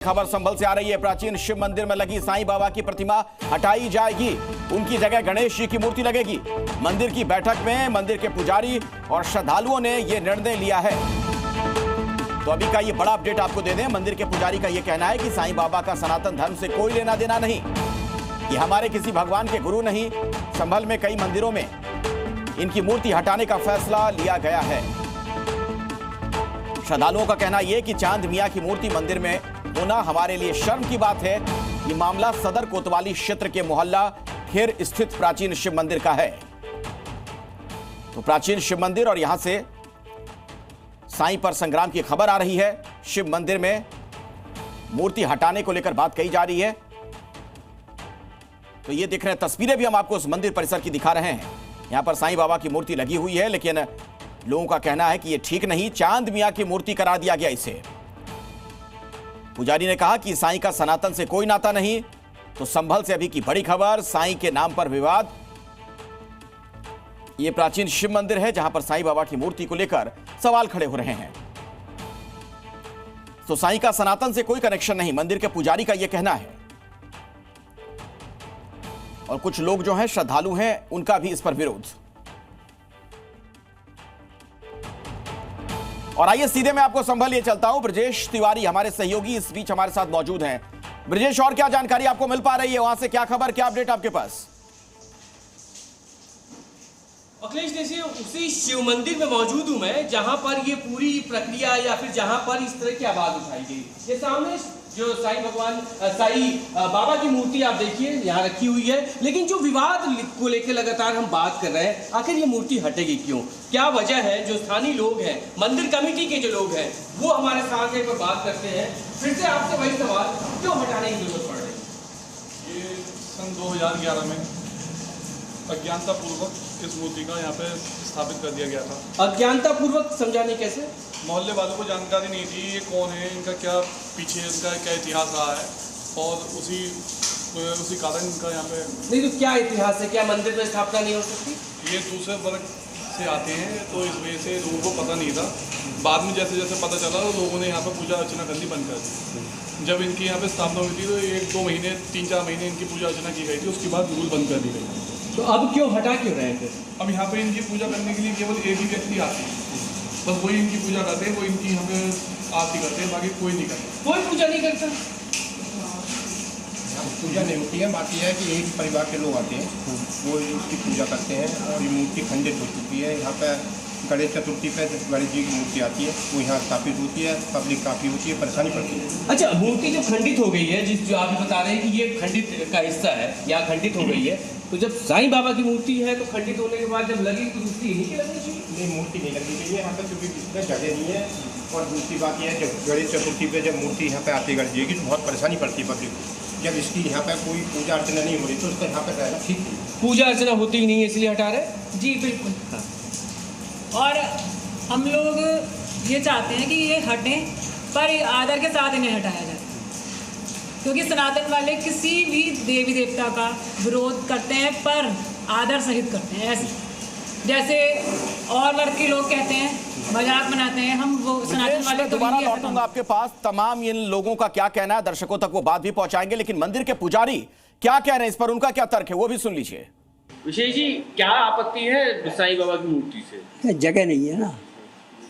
खबर संभल से आ रही है। प्राचीन शिव मंदिर में लगी साईं बाबा की प्रतिमा हटाई जाएगी, उनकी जगह गणेश जी की मूर्ति लगेगी। मंदिर की बैठक में मंदिर के पुजारी और श्रद्धालुओं ने यह निर्णय लिया है। तो अभी का ये बड़ा अपडेट आपको दे दें। मंदिर के पुजारी का यह कहना है कि साईं बाबा का सनातन धर्म से कोई लेना देना नहीं, ये हमारे किसी भगवान के गुरु नहीं। संभल में कई मंदिरों में इनकी मूर्ति हटाने का फैसला लिया गया है। श्रद्धालुओं का कहना यह कि चांद मियां की मूर्ति मंदिर में होना हमारे लिए शर्म की बात है। ये मामला सदर कोतवाली क्षेत्र के मोहल्ला खेर स्थित प्राचीन शिव मंदिर का है। तो प्राचीन शिव मंदिर और यहां से साईं पर संग्राम की खबर आ रही है। शिव मंदिर में मूर्ति हटाने को लेकर बात कही जा रही है। तो ये दिख रहे हैं तस्वीरें भी हम आपको उस मंदिर परिसर की दिखा रहे हैं। यहां पर साईं बाबा की मूर्ति लगी हुई है, लेकिन लोगों का कहना है कि यह ठीक नहीं, चांद मियां की मूर्ति करा दिया गया इसे। पुजारी ने कहा कि साईं का सनातन से कोई नाता नहीं। तो संभल से अभी की बड़ी खबर, साईं के नाम पर विवाद। यह प्राचीन शिव मंदिर है जहां पर साईं बाबा की मूर्ति को लेकर सवाल खड़े हो रहे हैं। तो साईं का सनातन से कोई कनेक्शन नहीं, मंदिर के पुजारी का यह कहना है। और कुछ लोग जो हैं श्रद्धालु हैं, उनका भी इस पर विरोध। और आइए सीधे मैं आपको संभल लिए चलता हूं। ब्रजेश तिवारी हमारे सहयोगी इस बीच हमारे साथ मौजूद हैं। ब्रजेश, और क्या जानकारी आपको मिल पा रही है वहां से? क्या खबर, क्या अपडेट आपके पास? अखिलेश, जैसे उसी शिव मंदिर में मौजूद हूं मैं, जहां पर ये पूरी प्रक्रिया या फिर जहां पर इस तरह की आवाज उठाई गई। ये सामने जो साईं बाबा की मूर्ति आप देखिए यहाँ रखी हुई है, लेकिन जो विवाद को लेकर लगातार हम बात कर रहे हैं, आखिर ये मूर्ति हटेगी क्यों, क्या वजह है? जो स्थानीय लोग हैं, मंदिर कमेटी के जो लोग हैं, वो हमारे साथ एक बार बात करते हैं। फिर से आपसे वही सवाल, क्यों हटाने की जरूरत पड़ रही है? ये सन 2011 में अज्ञानता पूर्वक इस मूर्ति का यहाँ पे स्थापित कर दिया गया था। अज्ञानता पूर्वक समझाने कैसे? मोहल्ले वालों को जानकारी नहीं थी ये कौन है, इनका क्या पीछे इनका क्या इतिहास रहा है, और उसी कारण इनका यहाँ पे। नहीं तो क्या इतिहास है, क्या मंदिर में स्थापना नहीं हो सकती? ये दूसरे वर्ग से आते हैं, तो इस वजह से लोगों को पता नहीं था। बाद में जैसे जैसे पता चला तो लोगों ने यहाँ पर पूजा अर्चना करनी बंद कर दी। जब इनकी यहाँ पे स्थापना हुई थी तो 1-2 महीने 3-4 महीने इनकी पूजा अर्चना की गई थी, उसके बाद बिल्कुल बंद कर दी गई। तो अब क्यों हटा क्यों रहे थे? अब यहाँ पे इनकी पूजा करने के लिए केवल एक ही व्यक्ति आते हैं, बस वही इनकी पूजा करते हैं, वो इनकी यहाँ पे आरती करते हैं, बाकी कोई नहीं करता। कोई पूजा नहीं करता? पूजा नहीं होती है। बात यह है कि एक ही परिवार के लोग आते हैं, वो इसकी पूजा करते हैं। और ये मूर्ति खंडित हो चुकी है। यहाँ पे गणेश चतुर्थी पे गणेश जी की मूर्ति आती है, वो यहाँ स्थापित होती है, पब्लिक काफ़ी होती है, परेशानी पड़ती है। अच्छा, मूर्ति जो खंडित हो गई है, जो आप बता रहे हैं कि ये खंडित का हिस्सा है, यहाँ खंडित हो गई है, तो जब साईं बाबा की मूर्ति है तो खंडित होने के बाद जब लगी तो दूसरी इन्हीं की लगनी चाहिए? नहीं, मूर्ति नहीं लगनी चाहिए यहाँ पर, क्योंकि इसमें जगह नहीं है। और दूसरी बात यह है, जब गणेश चतुर्थी पे जब मूर्ति यहाँ पे आती है गणेश जी की, तो बहुत परेशानी पड़ती है पब्लिक को। जब इसकी यहाँ पे कोई पूजा अर्चना नहीं हो रही तो उसका यहाँ पर रहना ठीक है। पूजा अर्चना होती ही नहीं है, इसलिए हटा रहे? जी बिल्कुल। हाँ। और हम लोग ये चाहते हैं कि ये हटें, पर आदर के साथ इन्हें हटाया जाए, क्योंकि सनातन वाले किसी भी देवी देवता का विरोध करते हैं पर आदर सहित करते हैं। ऐसे जैसे और वर्ग के लोग कहते हैं, मजाक बनाते हैं, हम वो सनातन वाले। दोबारा लौटूंगा आपके पास। तमाम इन लोगों का क्या कहना है, दर्शकों तक वो बात भी पहुंचाएंगे, लेकिन मंदिर के पुजारी क्या कह रहे हैं इस पर, उनका क्या तर्क है, वो भी सुन लीजिए। विशेष जी, क्या आपत्ति है साईं बाबा की मूर्ति से? जगह नहीं है ना,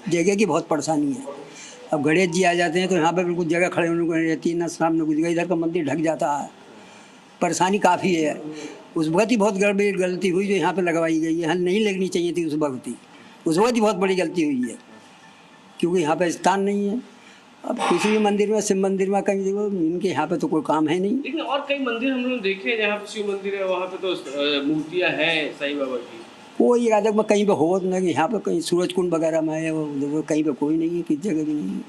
जगह की बहुत परेशानी है। अब गणेश जी आ जाते हैं तो यहाँ पे बिल्कुल जगह खड़े होने को नहीं रहती, ना सामने कुछ, इधर का मंदिर ढक जाता है, परेशानी काफ़ी है। उस वक्त ही बहुत गलती हुई जो यहाँ पे लगवाई गई है, यहाँ नहीं लगनी चाहिए थी उस वक्त ही। उस वक्त ही बहुत बड़ी गलती हुई है, क्योंकि यहाँ पे स्थान नहीं है। अब किसी भी मंदिर में, शिव मंदिर में कहीं देखो, इनके यहाँ पे तो कोई काम है नहीं। लेकिन और कई मंदिर हम लोग देखे जहाँ पे शिव मंदिर है, वहाँ पे तो मूर्तियाँ हैं साईं बाबा की। वो ये याद है कहीं पे हो ना, यहाँ पे कहीं सूरज कुंड वगैरह में है, वो कहीं पे कोई नहीं है, किस जगह भी नहीं है।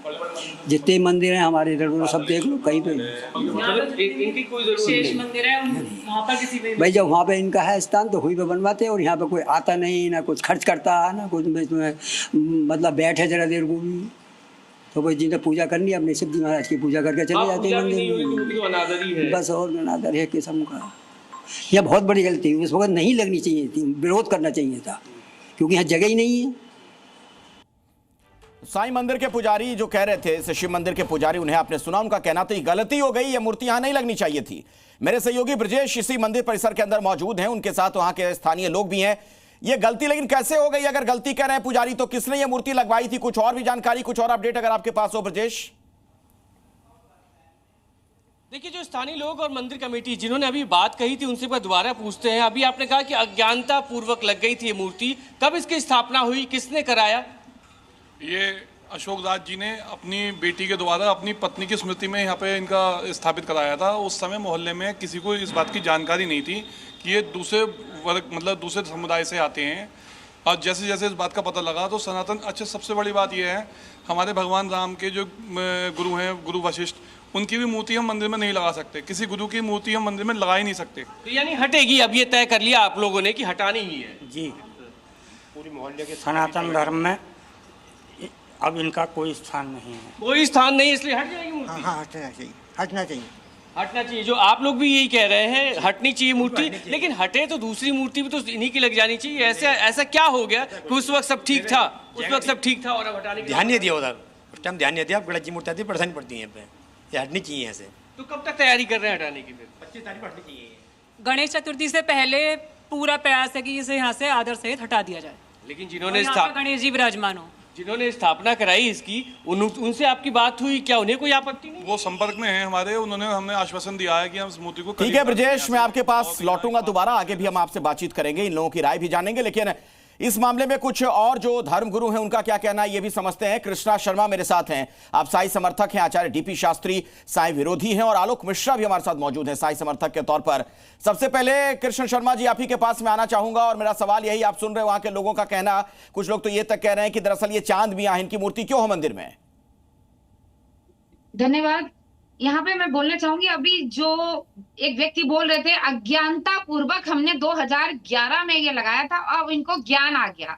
जितने मंदिर हैं हमारे इधर सब देख लो, कहीं पे इनकी कोई जरूरत नहीं। शेष मंदिर है, वहाँ पर किसी पे भाई जब वहाँ पे इनका है स्थान तो हुई पे बनवाते हैं, और यहाँ पे कोई आता नहीं, ना कुछ खर्च करता है, ना कुछ मतलब बैठे जरा देर को भी, तो भाई जिन्हें पूजा करनी है अपने शिव जी महाराज की पूजा करके चले जाते हैं मंदिर में, बस। और अनादर है किस्म का, यह बहुत बड़ी गलती है। उस वक्त नहीं लगनी चाहिए थी, विरोध करना चाहिए था, क्योंकि यहाँ जगह ही नहीं है। साईं मंदिर के पुजारी जो कह रहे थे, इस शिव मंदिर के पुजारी, उन्हें आपने सुना, उनका कहना था ये गलती हो गई, ये मूर्ति यहां नहीं लगनी चाहिए थी। मेरे सहयोगी ब्रजेश इसी मंदिर परिसर के अंदर मौजूद हैं, उनके साथ वहां के स्थानीय लोग भी हैं। ये गलती लेकिन कैसे हो गई? अगर गलती कह रहे हैं पुजारी, तो किसने ये मूर्ति लगवाई थी? कुछ और भी जानकारी, कुछ और अपडेट अगर आपके पास हो ब्रजेश। देखिए, जो स्थानीय लोग और मंदिर कमेटी जिन्होंने अभी बात कही थी, उनसे दोबारा पूछते हैं। अभी आपने कहा कि अज्ञानता पूर्वक लग गई थी ये मूर्ति, कब इसकी स्थापना हुई, किसने कराया? ये अशोक राज जी ने अपनी बेटी के द्वारा अपनी पत्नी की स्मृति में यहाँ पे इनका स्थापित कराया था। उस समय मोहल्ले में किसी को इस बात की जानकारी नहीं थी कि ये दूसरे वर्ग, मतलब दूसरे समुदाय से आते हैं। और जैसे जैसे इस बात का पता लगा तो सनातन, अच्छा सबसे बड़ी बात यह है, हमारे भगवान राम के जो गुरु हैं, गुरु वशिष्ठ, उनकी भी मूर्ति हम मंदिर में नहीं लगा सकते। किसी गुरु की मूर्ति हम मंदिर में लगा ही नहीं सकते। तो यानी हटेगी, अब ये तय कर लिया आप लोगों ने कि हटानी ही है? जी, पूरी मोहल्ले के सनातन धर्म में अब इनका कोई स्थान नहीं है। कोई स्थान नहीं, इसलिए हट जाएगी मूर्ति? हाँ, हटना चाहिए, हटना चाहिए, हटना चाहिए। जो आप लोग भी यही कह रहे हैं, हटनी चाहिए मूर्ति, लेकिन हटे तो दूसरी मूर्ति भी तो इन्हीं की लग जानी चाहिए। ऐसा क्या हो गया कि उस वक्त सब ठीक था, उस वक्त सब ठीक था और अब हटाने ध्यान नहीं दिया उधर, उस टाइम ध्यान नहीं दिया। गणेश जी मूर्ति आती है, परेशानी पड़ती है, ये हटनी चाहिए ऐसे। तो कब तक तैयारी कर रहे हैं हटाने की? फिर 25 तारीख को हटनी चाहिए। गणेश चतुर्थी से पहले पूरा प्रयास है कि इसे यहाँ से आदर सहित हटा दिया जाए। लेकिन गणेश जी विराजमान हो, जिन्होंने स्थापना कराई इसकी, उनसे आपकी बात हुई क्या? उन्हें कोई आपत्ति नहीं? वो संपर्क में है हमारे, हमने आश्वासन दिया है कि हम इस मूर्ति को। ठीक है ब्रजेश, मैं आपके पास लौटूंगा दोबारा, आगे भी हम आपसे बातचीत करेंगे, इन लोगों की राय भी जानेंगे। लेकिन इस मामले में कुछ और जो धर्मगुरु हैं उनका क्या कहना है ये भी समझते हैं। कृष्णा शर्मा मेरे साथ हैं, आप साईं समर्थक हैं, आचार्य डीपी शास्त्री साईं विरोधी हैं, और आलोक मिश्रा भी हमारे साथ मौजूद हैं साईं समर्थक के तौर पर। सबसे पहले कृष्ण शर्मा जी, आप ही के पास मैं आना चाहूंगा, और मेरा सवाल यही, आप सुन रहे वहां के लोगों का कहना, कुछ लोग तो ये तक कह रहे हैं कि दरअसल ये चांद मियां हैं, इनकी मूर्ति क्यों हो मंदिर में? धन्यवाद। यहाँ पे मैं बोलना चाहूंगी, अभी जो एक व्यक्ति बोल रहे थे अज्ञानता पूर्वक हमने 2011 में ये लगाया था, अब इनको ज्ञान आ गया।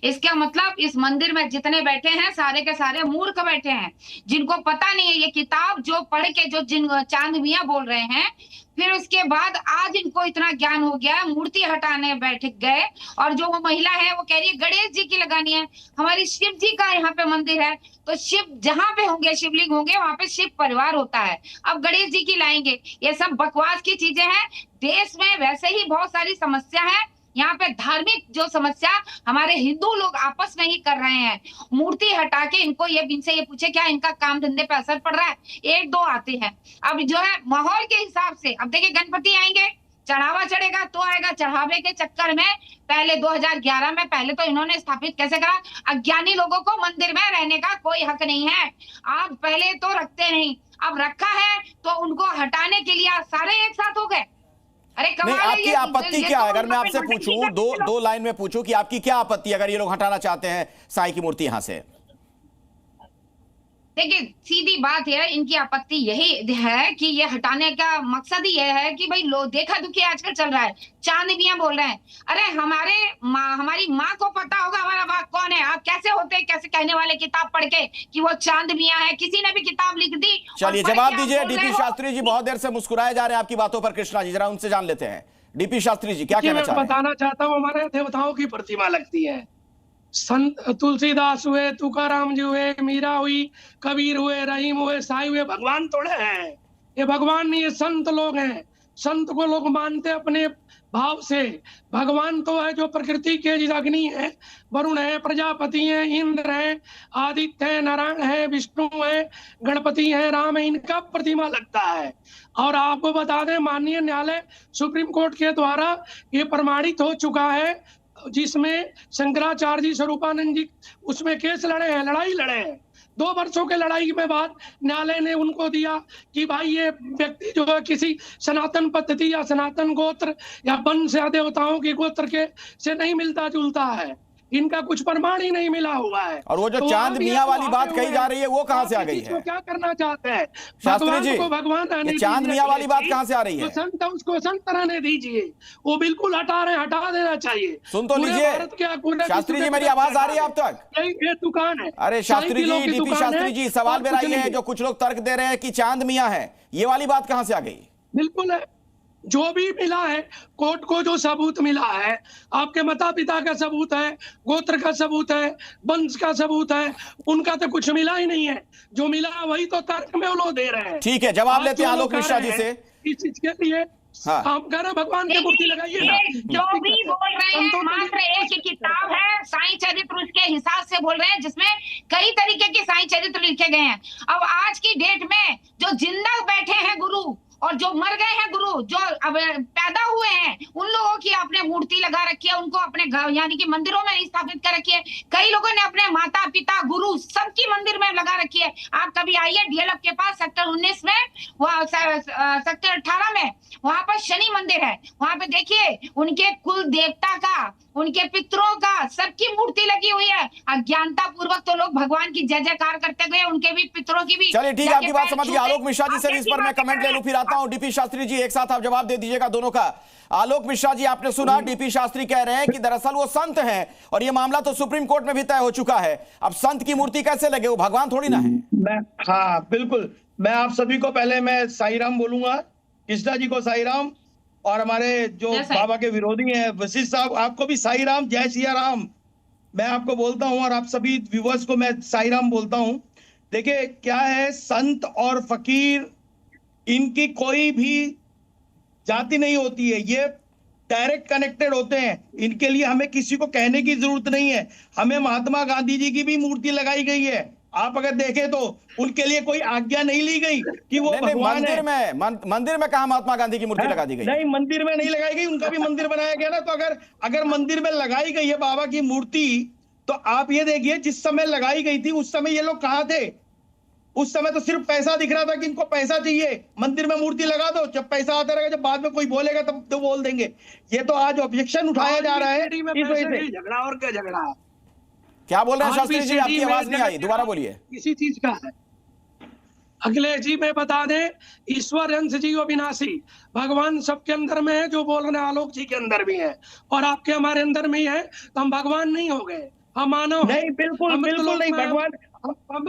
इसका मतलब इस मंदिर में जितने बैठे हैं सारे के सारे मूर्ख बैठे हैं, जिनको पता नहीं है ये किताब जो पढ़ के जो जिन चांद मियां बोल रहे हैं, फिर उसके बाद आज इनको इतना ज्ञान हो गया, मूर्ति हटाने बैठ गए। और जो वो महिला है वो कह रही है गणेश जी की लगानी है, हमारी शिव जी का यहाँ पे मंदिर है, तो शिव जहाँ पे होंगे, शिवलिंग होंगे, वहां पे शिव परिवार होता है, अब गणेश जी की लाएंगे? ये सब बकवास की चीजें हैं। देश में वैसे ही बहुत सारी समस्या है, यहाँ पे धार्मिक जो समस्या हमारे हिंदू लोग आपस में ही कर रहे हैं। मूर्ति हटा के इनको इनसे ये पूछे क्या इनका काम धंधे पे असर पड़ रहा है? एक दो आते हैं, अब जो है माहौल के हिसाब से, अब देखिए गणपति आएंगे, चढ़ावा चढ़ेगा तो आएगा। चढ़ावे के चक्कर में पहले 2011 में पहले तो इन्होंने स्थापित कैसे करा? अज्ञानी लोगों को मंदिर में रहने का कोई हक नहीं है। आप पहले तो रखते नहीं, अब रखा है तो उनको हटाने के लिए सारे एक साथ हो गए। अरे नहीं, आपकी आपत्ति क्या है? अगर मैं आपसे पूछूं, दो लाइन में पूछूं कि आपकी क्या आपत्ति अगर ये लोग हटाना चाहते हैं साईं की मूर्ति यहां से? देखिए सीधी बात है, इनकी आपत्ति यही है कि ये हटाने का मकसद ही यह है कि भाई लोग देखा दुखी आजकल चल रहा है, चांद मियां बोल रहे हैं। अरे हमारी माँ को पता होगा हमारा बाप कौन है। आप कैसे होते, कैसे कहने वाले किताब पढ़ के कि वो चांद मियां है? किसी ने भी किताब लिख दी? चलिए जवाब दीजिए। डीपी शास्त्री जी बहुत देर से मुस्कुराए जा रहे हैं आपकी बातों पर। कृष्णा जी जरा उनसे जान लेते हैं। डीपी शास्त्री जी क्या कहना चाह रहे हैं? बताना चाहता हूँ, हमारे देवताओं की प्रतिमा लगती है। संत तुलसीदास हुए, तुकाराम जी हुए, मीरा हुई, कबीर हुए, रहीम हुए, साईं हुए, भगवान थोड़े हैं ये। भगवान नहीं, ये संत लोग हैं। संत को लोग मानते अपने भाव से। भगवान तो है जो प्रकृति के अग्नि है, वरुण है, प्रजापति है, इंद्र है, आदित्य है, नारायण है, विष्णु है, गणपति है, राम है, इनका प्रतिमा लगता है। और आपको बता दें, माननीय न्यायालय सुप्रीम कोर्ट के द्वारा ये प्रमाणित हो चुका है, जिसमें शंकराचार्य जी, स्वरूपानंद जी उसमें केस लड़े हैं, लड़ाई लड़े हैं। 2 वर्षों के लड़ाई में बाद न्यायालय ने उनको दिया कि भाई ये व्यक्ति जो है किसी सनातन पद्धति या सनातन गोत्र या वंश या देवताओं के गोत्र के से नहीं मिलता जुलता है, इनका कुछ प्रमाण ही नहीं मिला हुआ है। और वो जो तो चांद मियां वाली बात कही जा रही है वो कहां से आ गई है? क्या करना चाहते हैं शास्त्री जी? भगवान ये चांद मियां वाली बात कहां से आ रही है? संत उसको संत रहने दीजिए, वो बिल्कुल हटा देना चाहिए। सुन तो लीजिए शास्त्री जी, मेरी आवाज आ रही है आप तक? ये दुकान है। अरे शास्त्री जी, डीपी शास्त्री जी, सवाल मेरा ये है, जो कुछ लोग तर्क दे रहे हैं कि चांद मियां है, ये वाली बात कहां से आ गई? बिल्कुल है, जो भी मिला है, कोर्ट को जो सबूत मिला है, आपके माता पिता का सबूत है, गोत्र का सबूत है, वंश का सबूत है, उनका तो कुछ मिला ही नहीं है। जो मिला वही तो तर्क में वो लोग दे रहे हैं। ठीक है, जवाब लेते हैं आलोक मिश्रा जी से। इस चीज के लिए हम कह रहे भगवान की मूर्ति लगाइए ना। जो भी बोल रहे हैं मात्र एक ही किताब है साईं चरित्र, उसके हिसाब से बोल रहे हैं, जिसमें कई तरीके के साईं चरित्र लिखे गए हैं। अब आज की डेट में जो जिंदा बैठे हैं गुरु और जो मर गए हैं गुरु, जो अब पैदा हुए हैं, उन लोगों की आपने मूर्ति लगा रखी है, उनको अपने यानी कि मंदिरों में स्थापित कर रखी है। कई लोगों ने अपने माता पिता गुरु सबकी मंदिर में लगा रखी है। आप कभी आइए डीएलएफ के पास सेक्टर 19 में, सेक्टर 18 में, वहां पर शनि मंदिर है। वहां पे देखिए उनके कुल देवता का, उनके पितरों का, सबकी मूर्ति लगी हुई है। अज्ञानता पूर्वक तो लोग भगवान की जय जयकार करते गए, उनके भी पितरों की भी। चलिए ठीक है, आपकी बात समझ गई। आलोक मिश्रा जी से इस पर मैं कमेंट ले लूं, फिर आता हूं। डीपी शास्त्री जी, एक साथ आप जवाब दे दीजिएगा दोनों का। आलोक मिश्रा जी, आपने सुना डीपी शास्त्री कह रहे हैं कि दरअसल वो संत हैं और ये मामला तो सुप्रीम कोर्ट में भी तय हो चुका है। अब संत की मूर्ति कैसे लगे, वो भगवान थोड़ी ना है। हाँ बिल्कुल, मैं आप सभी को पहले मैं साई राम बोलूंगा, कृष्णा जी को साई राम, और हमारे जो बाबा के विरोधी हैं वशिष्ठ साहब, आपको भी साई राम, जय सिया राम। मैं आपको बोलता हूं और आप सभी व्यूअर्स को मैं साई राम बोलता हूं। देखिए क्या है, संत और फकीर इनकी कोई भी जाति नहीं होती है, ये डायरेक्ट कनेक्टेड होते हैं। इनके लिए हमें किसी को कहने की जरूरत नहीं है। हमें महात्मा गांधी जी की भी मूर्ति लगाई गई है, आप अगर देखें तो उनके लिए कोई आज्ञा नहीं ली गई कि वो भगवान मंदिर में, मंदिर में कहा महात्मा गांधी की मूर्ति लगा दी गई? नहीं, मंदिर में नहीं लगाई गई, उनका भी मंदिर बनाया गया ना। तो अगर मंदिर में लगाई गई है बाबा की मूर्ति, तो आप ये देखिए जिस समय लगाई गई थी उस समय ये लोग कहाँ थे? उस समय तो सिर्फ पैसा दिख रहा था कि इनको पैसा चाहिए, मंदिर में मूर्ति लगा दो, जब पैसा आता रहेगा, जब बाद में कोई बोलेगा तब तो बोल देंगे। ये तो आज ऑब्जेक्शन उठाया जा रहा है इस वजह से। झगड़ा और क्या झगड़ा है? क्या बोल रहे हैं शास्त्री जी, आपकी आवाज नहीं आई, दोबारा बोलिए। इसी चीज का है। अगले जी मैं बता दें, ईश्वर अंश जी अविनाशी, भगवान सबके अंदर में है, जो बोल रहे हैं आलोक जी के अंदर भी है और आपके हमारे अंदर में ही है, तो हम भगवान नहीं हो गए, हम मानव नहीं। बिल्कुल बिल्कुल नहीं, भगवान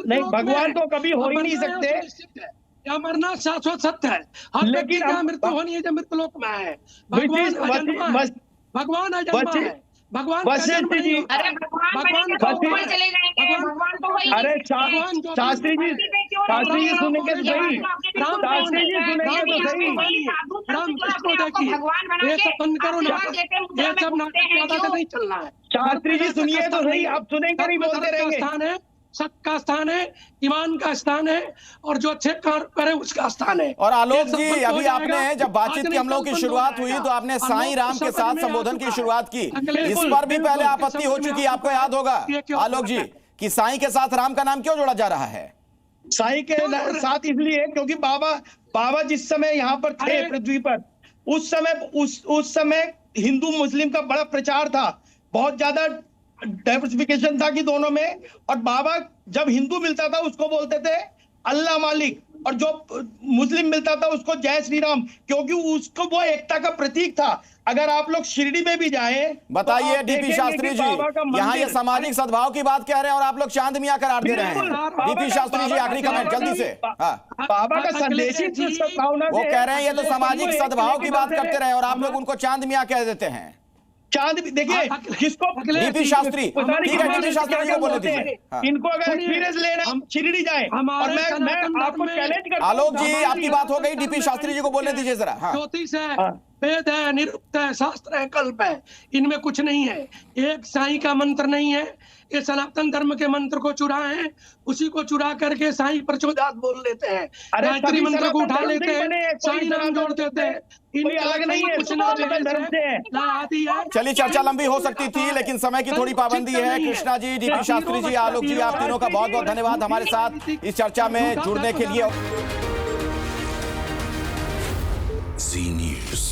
नहीं, भगवान तो कभी हो ही नहीं सकते। क्या मरना शाश्वत सत्य है, हर व्यक्ति का मृत्यु होनी है, जो मृत्युलोक में है। भगवान अजन्मा है, भगवान अजन्मा है, भगवान वशिष्ठ जी, अरे भगवान चले जाएंगे, भगवान तो वही। अरे शास्त्री जी सुनेंगे तो सही, शास्त्री जी सुनेंगे तो सही। रामकृष्ण देखिए, ये सब बंद करो ना, ये सब नाटक ज्यादा नहीं चलना है। शास्त्री जी सुनिए तो सही, आप सुनेंगे नहीं, बोलते रहेंगे। स्थान है, सत का स्थान है, ईमान का स्थान है, और जो अच्छे कार्य करे उसका स्थान है। और आलोक जी, अभी आपने जब बातचीत की हम लोगों की शुरुआत हुई तो आपने साईं राम के साथ संबोधन की शुरुआत की, इस पर भी पहले आपत्ति हो चुकी, आपको याद होगा आलोक जी, कि साईं के साथ राम का नाम क्यों जोड़ा जा रहा है? साईं के साथ इसलिए क्योंकि बाबा जिस समय यहाँ पर थे पृथ्वी पर, उस समय हिंदू मुस्लिम का बड़ा प्रचार था, बहुत ज्यादा डाइवर्सिफिकेशन था कि दोनों में। और बाबा जब हिंदू मिलता था उसको बोलते थे अल्लाह मालिक, और जो मुस्लिम मिलता था उसको जय श्री राम, क्योंकि उसको वो एकता का प्रतीक था। अगर आप लोग शिरडी में भी जाएं, बताइए डीपी शास्त्री जी, यहाँ ये सामाजिक सदभाव की बात कह रहे हैं और आप लोग चांद मियां करार दे रहे हैं। डीपी शास्त्री जी, आखिरी कमेंट जल्दी से। बाबा का संदेश ही सद्भावना, वो कह रहे हैं ये तो सामाजिक सद्भाव की बात करते रहे और आप लोग उनको चांद मियां कह देते हैं। चांद देखिए किसको, डीपी शास्त्री, ठीक है डीपी शास्त्री जी को बोलने दीजिए। इनको अगर एक्सपीरियंस लेना, शिरडी जाए, और मैं आपको चैलेंज करता हूं। आलोक जी, आपकी बात हो गई, डीपी शास्त्री जी को बोलने दीजिए जरा। ज्योतिष है, वेद है, निरुक्त है, शास्त्र है, कल्प है, इनमें कुछ नहीं है। एक साईं का मंत्र नहीं है, ये सनातन धर्म के मंत्र को चुराए हैं, उसी को चुरा करके साईं प्रचोदयात बोल लेते हैं, गायत्री मंत्र को उठा लेते हैं, साईं नाम जोड़ देते हैं। अलग नहीं है, कुछ ना आदि है। चलिए, चर्चा लंबी हो सकती थी लेकिन समय की थोड़ी पाबंदी है। कृष्णा जी, डीपी शास्त्री जी, आलोक जी, आप तीनों का बहुत बहुत धन्यवाद हमारे साथ इस चर्चा में जुड़ने के लिए। जी न्यूज़।